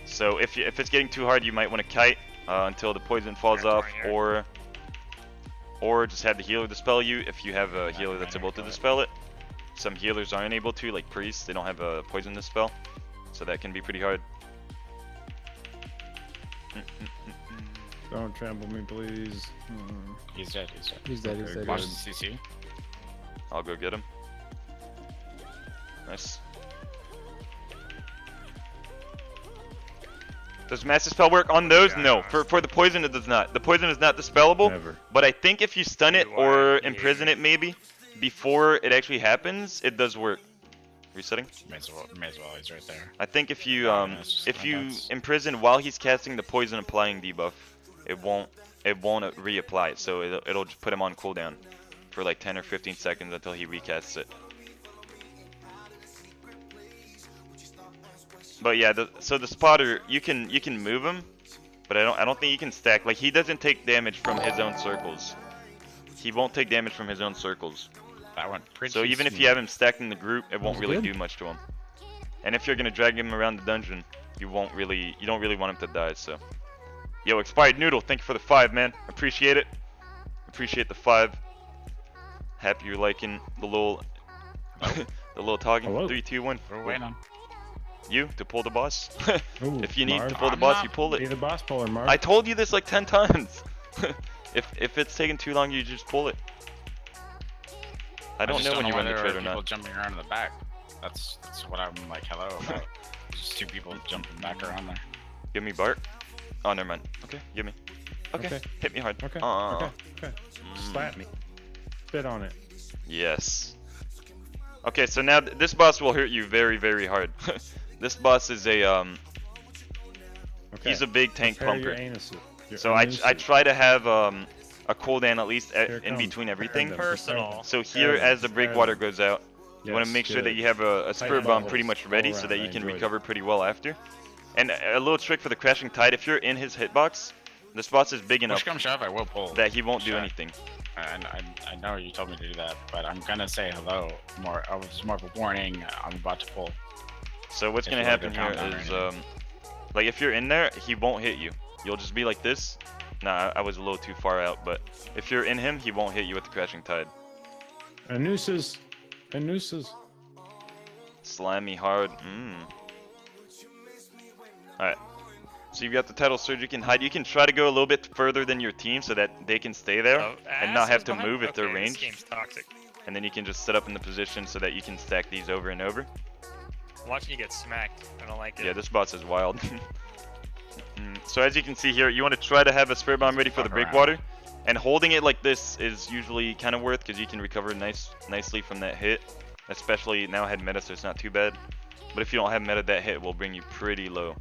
Speaker 4: So if it's getting too hard, you might want to kite until the poison falls
Speaker 2: Yeah,
Speaker 4: off,
Speaker 2: right
Speaker 4: or just have the healer dispel you if you have a healer
Speaker 5: right,
Speaker 4: that's
Speaker 5: right,
Speaker 4: able to
Speaker 5: right.
Speaker 4: dispel it. Some healers aren't able to, like priests. They don't have a poison dispel, so that can be pretty hard.
Speaker 3: Don't trample me, please.
Speaker 5: He's dead, he's dead.
Speaker 1: He's dead. He's
Speaker 3: Okay,
Speaker 1: dead.
Speaker 5: Watch
Speaker 3: good.
Speaker 5: the CC.
Speaker 4: I'll go get him. Nice. Does massive spell work on those? No. For the poison, it does not. The poison is not dispellable.
Speaker 3: Never.
Speaker 4: But I think if you stun it
Speaker 2: You
Speaker 4: or
Speaker 2: are
Speaker 4: imprison it, maybe before it actually happens, it does work. Resetting.
Speaker 5: May as well, he's right there.
Speaker 4: I think if you
Speaker 5: that's just
Speaker 4: if you
Speaker 5: nuts.
Speaker 4: imprison while he's casting the poison applying debuff, it won't reapply it. So it'll just put him on cooldown for like 10 or 15 seconds until he recasts it. But yeah, so the spotter, you can move him, but I don't think you can stack. Like, he doesn't take damage from his own circles. He won't take damage from his own circles.
Speaker 5: That went pretty
Speaker 4: So even if you
Speaker 5: smooth.
Speaker 4: have him stacked in the group, it won't
Speaker 1: That's
Speaker 4: really
Speaker 1: good.
Speaker 4: do much to him. And if you're gonna drag him around the dungeon, you don't really want him to die. So, yo, expired noodle, thank you for the 5, man. Appreciate it. Appreciate the 5. Happy you're liking the little the little talking.
Speaker 3: Hello.
Speaker 4: 3, 2, 1.
Speaker 5: We're waiting on.
Speaker 4: You to pull the boss.
Speaker 3: Ooh,
Speaker 4: If you need
Speaker 3: Marv.
Speaker 4: to pull the
Speaker 5: I'm
Speaker 4: boss,
Speaker 5: not-
Speaker 4: you pull
Speaker 3: Be
Speaker 4: it.
Speaker 3: the boss puller, Mark.
Speaker 4: I told you this like 10 times. If it's taking too long, you just pull it. I don't
Speaker 5: just
Speaker 4: know when you run the
Speaker 5: whether
Speaker 4: trade or
Speaker 5: people
Speaker 4: not.
Speaker 5: jumping around in the back. That's what I'm like, hello about. Just 2 people jumping back around there.
Speaker 4: Give me Bart. Oh, never mind. Okay, give me. Okay,
Speaker 3: Okay.
Speaker 4: hit me hard.
Speaker 3: Okay.
Speaker 4: Aw.
Speaker 3: Okay. Okay. Slap me. Spit on it.
Speaker 4: Yes. Okay, so now this boss will hurt you very, very hard. This boss is a
Speaker 3: Okay.
Speaker 4: he's a big tank
Speaker 3: Prepare your
Speaker 4: plumper.
Speaker 3: anuses. Your
Speaker 4: So I
Speaker 3: anuses.
Speaker 4: try to have a cooldown at least
Speaker 3: Here it
Speaker 4: in
Speaker 3: comes.
Speaker 4: between
Speaker 3: Prepare
Speaker 4: everything.
Speaker 3: them,
Speaker 2: Personal.
Speaker 3: prepare them.
Speaker 4: So here,
Speaker 3: Prepare
Speaker 4: as the
Speaker 3: them,
Speaker 4: breakwater
Speaker 3: prepare
Speaker 4: goes out, you want to
Speaker 3: Yes,
Speaker 4: make sure that
Speaker 3: good.
Speaker 4: you have a
Speaker 3: Tight
Speaker 4: spirit bomb pretty
Speaker 3: buttholes
Speaker 4: much
Speaker 3: all
Speaker 4: ready so
Speaker 3: around,
Speaker 4: that
Speaker 3: I
Speaker 4: you can
Speaker 3: enjoyed it.
Speaker 4: recover pretty well after. And a little trick for the crashing tide: if you're in his hitbox, this boss is big enough
Speaker 5: Push come shove, I will pull.
Speaker 4: that he won't do
Speaker 5: Sure.
Speaker 4: anything.
Speaker 5: I know you told me to do that, but I'm gonna say hello. It's more of a warning. I'm about to pull.
Speaker 4: So what's
Speaker 5: If
Speaker 4: gonna
Speaker 5: you like
Speaker 4: happen
Speaker 5: to
Speaker 4: here
Speaker 5: count down
Speaker 4: is,
Speaker 5: or anything.
Speaker 4: like if you're in there, he won't hit you. You'll just be like this. Nah, I was a little too far out, but if you're in him, he won't hit you with the crashing tide.
Speaker 3: And nooses. And nooses.
Speaker 4: Slimy hard. Alright. So you've got the title surge, you can hide. You can try to go a little bit further than your team so that they can stay there
Speaker 2: Oh,
Speaker 4: and not have
Speaker 2: assholes
Speaker 4: to
Speaker 2: behind-
Speaker 4: move if they're
Speaker 2: okay,
Speaker 4: ranged.
Speaker 2: This game's toxic.
Speaker 4: And then you can just set up in the position so that you can stack these over and over.
Speaker 2: I'm watching you get smacked. I don't like it.
Speaker 4: Yeah, this boss is wild. So as you can see here, you want to try to have a spirit bomb ready for the
Speaker 5: Fuck around.
Speaker 4: breakwater. And holding it like this is usually kind of worth because you can recover nicely from that hit. Especially now I had meta, so it's not too bad. But if you don't have meta, that hit will bring you pretty low.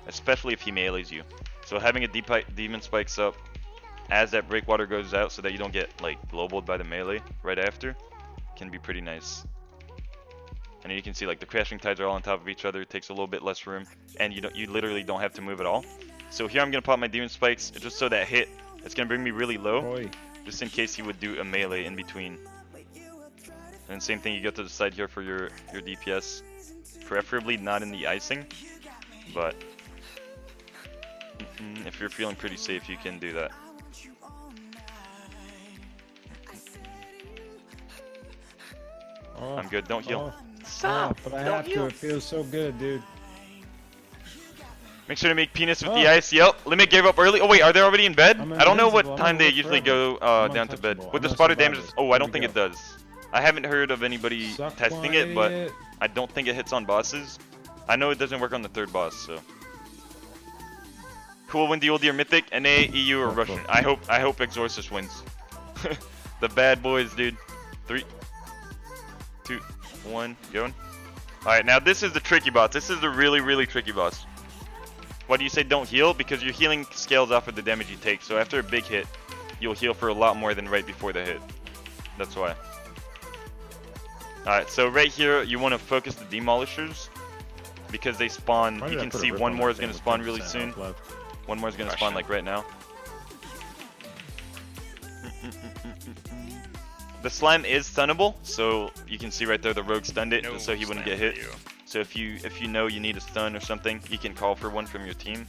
Speaker 4: Especially if he melees you. So having a demon spikes up as that breakwater goes out so that you don't get like globaled by the melee right after can be pretty nice. And you can see like the crashing tides are all on top of each other. It takes a little bit less room, and you literally don't have to move at all. So here I'm gonna pop my demon spikes just so that hit. It's gonna bring me really low,
Speaker 3: Boy.
Speaker 4: just in case he would do a melee in between. And same thing, you go to the side here for your DPS, preferably not in the icing, but if you're feeling pretty safe, you can do that.
Speaker 3: Oh,
Speaker 4: I'm good. Don't heal.
Speaker 3: Stop! But I have to. It feels so good, dude.
Speaker 4: Make sure to make penis with the ice. Yep. Limit gave up early. Oh wait, are they already in bed?
Speaker 3: I'm
Speaker 4: I don't know what
Speaker 3: invincible. I'm
Speaker 4: time
Speaker 3: gonna
Speaker 4: they
Speaker 3: live
Speaker 4: usually
Speaker 3: forever.
Speaker 4: go
Speaker 3: I'm
Speaker 4: down to bed.
Speaker 3: untouchable.
Speaker 4: With the
Speaker 3: I'm a
Speaker 4: spotted damage,
Speaker 3: survivor.
Speaker 4: oh, I don't
Speaker 3: Here
Speaker 4: think
Speaker 3: we
Speaker 4: it
Speaker 3: go.
Speaker 4: does. I haven't heard of anybody
Speaker 3: Suck
Speaker 4: testing
Speaker 3: my
Speaker 4: it, but
Speaker 3: idiot.
Speaker 4: I don't think it hits on bosses. I know it doesn't work on the third boss, so. Who will win the old year mythic? NA, EU, or
Speaker 3: Oh,
Speaker 4: Russian?
Speaker 3: fuck.
Speaker 4: I hope Exorcist wins. The bad boys, dude. 3, 2, 1, going. Alright, now this is the tricky boss. This is the really tricky boss. Why do you say don't heal? Because your healing scales off of the damage you take. So after a big hit, you'll heal for a lot more than right before the hit. That's why. Alright, so right here, you want to focus the Demolishers. Because they spawn,
Speaker 3: Why
Speaker 4: you
Speaker 3: did I
Speaker 4: can
Speaker 3: put a
Speaker 4: see
Speaker 3: rip
Speaker 4: one
Speaker 3: on
Speaker 4: more
Speaker 3: that
Speaker 4: is going to
Speaker 3: thing
Speaker 4: spawn
Speaker 3: with
Speaker 4: really
Speaker 3: 10%
Speaker 4: soon.
Speaker 3: health left?
Speaker 4: One more is going to
Speaker 5: Russian.
Speaker 4: spawn like right now. The slime is stunnable, so you can see right there the rogue stunned it
Speaker 2: No
Speaker 4: just so he wouldn't get
Speaker 2: slam
Speaker 4: hit.
Speaker 2: for you.
Speaker 4: So if you know you need a stun or something, you can call for one from your team.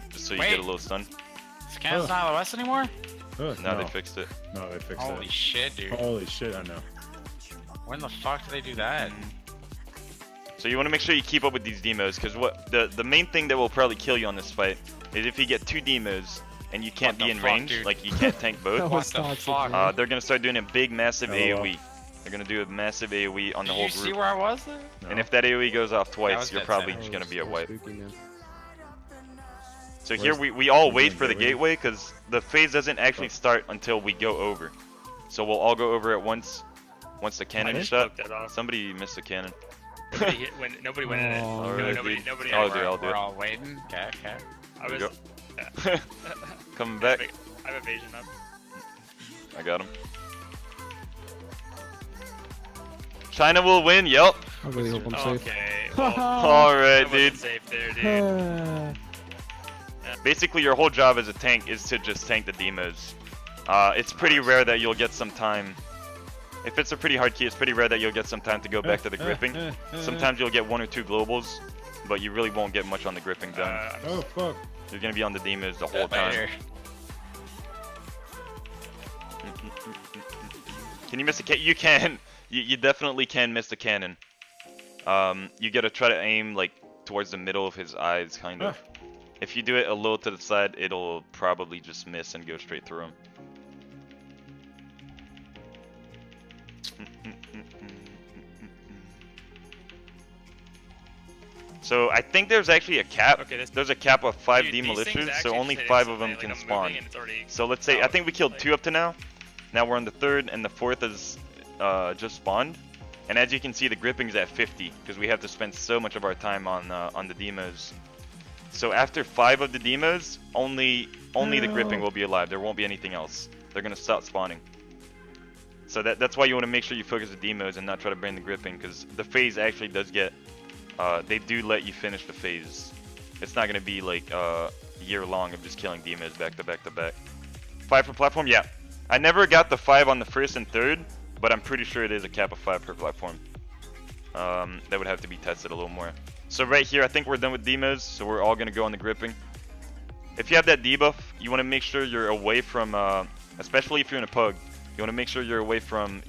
Speaker 4: Just so you get a
Speaker 5: Wait.
Speaker 4: little stun.
Speaker 5: This cannon's not LOS anymore?
Speaker 4: Now they fixed it.
Speaker 3: No, they fixed
Speaker 5: Holy
Speaker 3: it.
Speaker 5: shit, dude.
Speaker 3: Holy shit, I know.
Speaker 5: When the fuck did they do that?
Speaker 4: So you want to make sure you keep up with these demos, because what the main thing that will probably kill you on this fight is if you get 2 demos and you can't
Speaker 5: What
Speaker 4: be
Speaker 5: the
Speaker 4: in
Speaker 5: fuck,
Speaker 4: range,
Speaker 5: dude?
Speaker 4: like you can't tank
Speaker 1: That
Speaker 4: both.
Speaker 1: was
Speaker 5: the
Speaker 1: toxic,
Speaker 5: fuck?
Speaker 1: man.
Speaker 4: They're gonna start doing a big, massive
Speaker 3: LOL.
Speaker 4: AOE. They're gonna do a massive AOE on the
Speaker 5: Did
Speaker 4: whole
Speaker 5: you see
Speaker 4: group.
Speaker 5: where I was there?
Speaker 3: No.
Speaker 4: And if that AOE goes off
Speaker 5: I
Speaker 4: twice,
Speaker 5: was
Speaker 4: you're
Speaker 5: dead
Speaker 4: probably
Speaker 5: center.
Speaker 4: just gonna be a
Speaker 1: So
Speaker 4: wipe.
Speaker 1: spooky, man.
Speaker 4: So here
Speaker 3: Where's-
Speaker 4: we all
Speaker 3: where's
Speaker 4: wait
Speaker 3: the
Speaker 4: for the
Speaker 3: gateway?
Speaker 4: gateway because the phase doesn't actually start until we go over. So we'll all go over at once the cannon
Speaker 2: I
Speaker 4: is
Speaker 2: just
Speaker 4: shot.
Speaker 2: poked that off.
Speaker 4: Somebody missed a cannon.
Speaker 2: Nobody went in it.
Speaker 1: Oh,
Speaker 2: No,
Speaker 4: really,
Speaker 2: nobody,
Speaker 4: dude?
Speaker 2: nobody.
Speaker 4: I'll
Speaker 2: had
Speaker 4: do
Speaker 2: it.
Speaker 4: it, I'll do
Speaker 5: We're
Speaker 4: it.
Speaker 5: all waiting. Okay, okay.
Speaker 2: I
Speaker 4: There
Speaker 2: was.
Speaker 4: we go. Coming back.
Speaker 2: I have evasion up.
Speaker 4: I got him. China will win. Yep.
Speaker 1: I really hope I'm safe.
Speaker 2: Okay. Well,
Speaker 4: All right,
Speaker 2: I wasn't
Speaker 4: dude.
Speaker 2: safe there, dude.
Speaker 4: Basically, your whole job as a tank is to just tank the demos. It's pretty rare that you'll get some time. If it's a pretty hard key, it's pretty rare that you'll get some time to go back to the gripping. Sometimes you'll get 1 or 2 globals, but you really won't get much on the gripping done.
Speaker 3: Oh, fuck.
Speaker 4: You're gonna be on the demos the whole time.
Speaker 5: Later.
Speaker 4: Can you miss a cannon? You can. You definitely can miss the cannon. You gotta try to aim like towards the middle of his eyes, kind of. If you do it a little to the side, it'll probably just miss and go straight through him. So I think there's actually a cap.
Speaker 2: Okay,
Speaker 4: There's a cap of 5
Speaker 2: Dude, these things
Speaker 4: demolishers, so
Speaker 2: actually
Speaker 4: only
Speaker 2: hit
Speaker 4: 5 of them
Speaker 2: instantly,
Speaker 4: can
Speaker 2: like, I'm
Speaker 4: spawn.
Speaker 2: moving and it's already
Speaker 4: So let's say, I
Speaker 2: out,
Speaker 4: think we killed
Speaker 2: like-
Speaker 4: 2 up to now. Now we're on the 3rd, and the 4th is just spawned. And as you can see, the gripping's at 50, because we have to spend so much of our time on the demos. So after 5 of the demos, only the gripping will be alive. There won't be anything else. They're gonna stop spawning. So that's why you want to make sure you focus the demos and not try to burn the gripping, because the phase actually does get they do let you finish the phase. It's not gonna be like year long of just killing demons back to back to back. 5 per platform, yeah. I never got the 5 on the first and third, but I'm pretty sure it is a cap of 5 per platform. That would have to be tested a little more. So right here, I think we're done with demos, so we're all gonna go on the gripping. If you have that debuff, you want to make sure you're away from, especially if you're in a pug, you want to make sure you're away from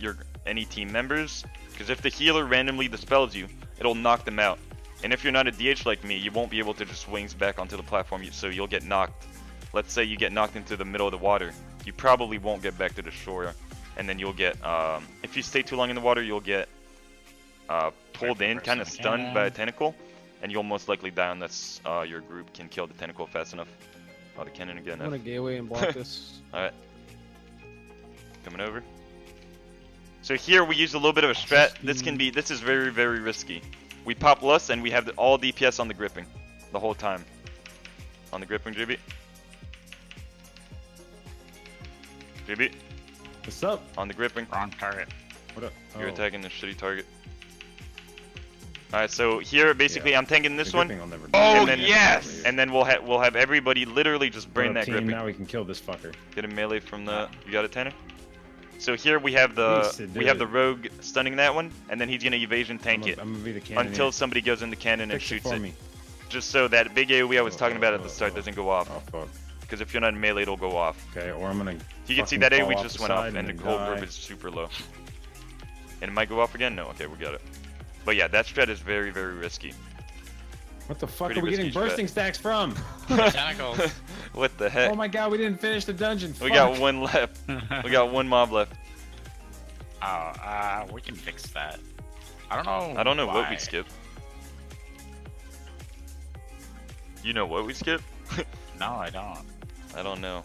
Speaker 4: any team members, because if the healer randomly dispels you, it'll knock them out. And if you're not a DH like me, you won't be able to just wings back onto the platform, so you'll get knocked. Let's say you get knocked into the middle of the water, you probably won't get back to the shore, and then you'll get, if you stay too long in the water, you'll get pulled in, kind of stunned by a tentacle, and you'll most likely die unless your group can kill the tentacle fast enough. Oh, the cannon again.
Speaker 1: I'm gonna gateway and block this.
Speaker 4: Alright. Coming over. So here we use a little bit of a strat. This is very, very risky. We pop Lust and we have all DPS on the gripping. The whole time. On the gripping, JB. JB.
Speaker 3: What's up?
Speaker 4: On the gripping.
Speaker 5: Wrong target.
Speaker 3: What up?
Speaker 4: You're attacking the shitty target. Alright, so here basically I'm tanking this one.
Speaker 2: Oh,
Speaker 4: then,
Speaker 2: yes!
Speaker 4: And then we'll have everybody literally just burn that
Speaker 3: team,
Speaker 4: gripping.
Speaker 3: Now we can kill this fucker.
Speaker 4: Get a melee from the. You got a tanner? So here we have the rogue stunning that one, and then he's gonna evasion tank it
Speaker 3: I'm gonna be the cannon
Speaker 4: until somebody goes in the cannon and
Speaker 3: Fix it
Speaker 4: shoots
Speaker 3: for
Speaker 4: it.
Speaker 3: me.
Speaker 4: Just so that big AoE I was talking about at the start doesn't go off.
Speaker 3: Oh fuck.
Speaker 4: Because if you're not in melee, it'll go off.
Speaker 3: Okay, or I'm gonna.
Speaker 4: You can see
Speaker 3: fucking
Speaker 4: that
Speaker 3: fall
Speaker 4: AoE
Speaker 3: off
Speaker 4: just
Speaker 3: the
Speaker 4: went off,
Speaker 3: side
Speaker 4: and the
Speaker 3: then
Speaker 4: gold
Speaker 3: die.
Speaker 4: group is super low. And it might go off again? No, okay, we got it. But yeah, that strat is very, very risky.
Speaker 3: What the fuck
Speaker 4: Pretty
Speaker 3: are we getting
Speaker 4: risky strat.
Speaker 3: bursting stacks from?
Speaker 5: Tentacles.
Speaker 4: What the heck?
Speaker 3: Oh my god, we didn't finish the dungeon.
Speaker 4: We
Speaker 3: Fuck.
Speaker 4: got one left. We got one mob left.
Speaker 5: Oh, we can fix that. I don't know.
Speaker 4: I don't know what
Speaker 5: why.
Speaker 4: we skipped. You know what we skipped?
Speaker 5: No, I don't.
Speaker 4: I don't know.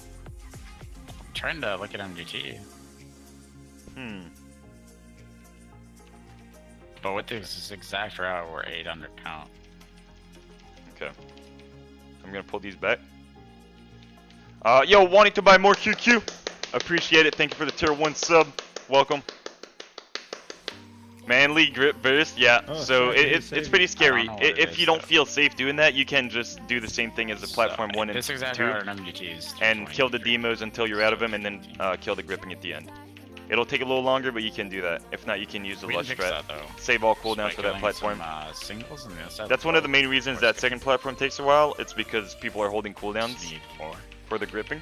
Speaker 5: I'm trying to look at MGT. But with this exact route, we're 8 under count.
Speaker 4: Okay. I'm gonna pull these back. Yo, wanting to buy more QQ? Appreciate it. Thank you for the tier 1 sub. Welcome. Manly grip burst, yeah.
Speaker 3: Oh,
Speaker 4: so
Speaker 3: sorry,
Speaker 4: it's pretty scary.
Speaker 5: I don't know what it
Speaker 4: If
Speaker 5: is,
Speaker 4: you don't
Speaker 5: though.
Speaker 4: feel safe doing that, you can just do the same thing as the platform 1 and
Speaker 5: This exact
Speaker 4: 2
Speaker 5: route on MGT is
Speaker 4: and kill the
Speaker 5: 323.
Speaker 4: demos until you're out of them, and then kill the gripping at the end. It'll take a little longer, but you can do that. If not, you can use the
Speaker 5: We can
Speaker 4: Lust
Speaker 5: fix
Speaker 4: strat.
Speaker 5: that though.
Speaker 4: Save all
Speaker 5: Just
Speaker 4: cooldowns
Speaker 5: by
Speaker 4: for that
Speaker 5: killing
Speaker 4: platform.
Speaker 5: Some, singles on the other side
Speaker 4: That's one of the main reasons that second platform takes a while. It's because people are holding cooldowns
Speaker 5: Need 4.
Speaker 4: for the gripping.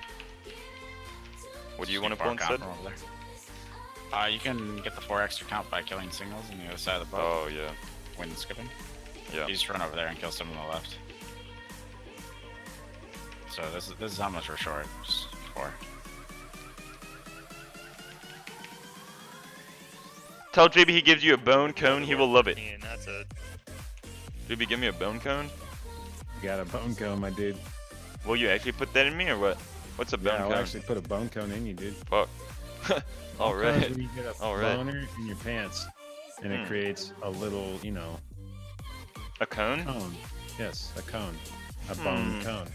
Speaker 4: What do you want to pull instead?
Speaker 5: You can get the 4 extra count by killing singles on the other side of the boat.
Speaker 4: Oh yeah,
Speaker 5: When skipping.
Speaker 4: yeah.
Speaker 5: You just run over there and kill some on the left. So this is how much we're short. Just 4.
Speaker 4: Tell JB he gives you a bone cone, he will love it.
Speaker 2: And that's it.
Speaker 4: JB, give me a bone cone.
Speaker 3: You got a bone cone, my dude.
Speaker 4: Will you actually put that in me or what? What's a bone
Speaker 3: Yeah, I'll
Speaker 4: cone?
Speaker 3: actually put a bone cone in you, dude.
Speaker 4: Fuck. All
Speaker 3: Bone cone's
Speaker 4: right.
Speaker 3: when you get a
Speaker 4: All right.
Speaker 3: boner in your pants, and it creates a little, you know,
Speaker 4: A cone?
Speaker 3: cone. Yes, a cone. A bone cone.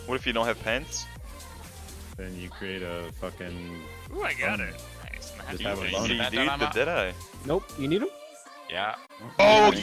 Speaker 4: What if you don't have pants?
Speaker 3: Then you create a fucking.
Speaker 2: Ooh, I got it. Nice, man.
Speaker 3: Just
Speaker 2: You
Speaker 3: have a
Speaker 2: can
Speaker 3: boner.
Speaker 2: see
Speaker 4: You
Speaker 2: that
Speaker 4: do
Speaker 2: done,
Speaker 4: the
Speaker 2: I'm out.
Speaker 4: Deadeye.
Speaker 1: Nope. You need him?
Speaker 5: Yeah.
Speaker 4: Oh
Speaker 3: Yeah,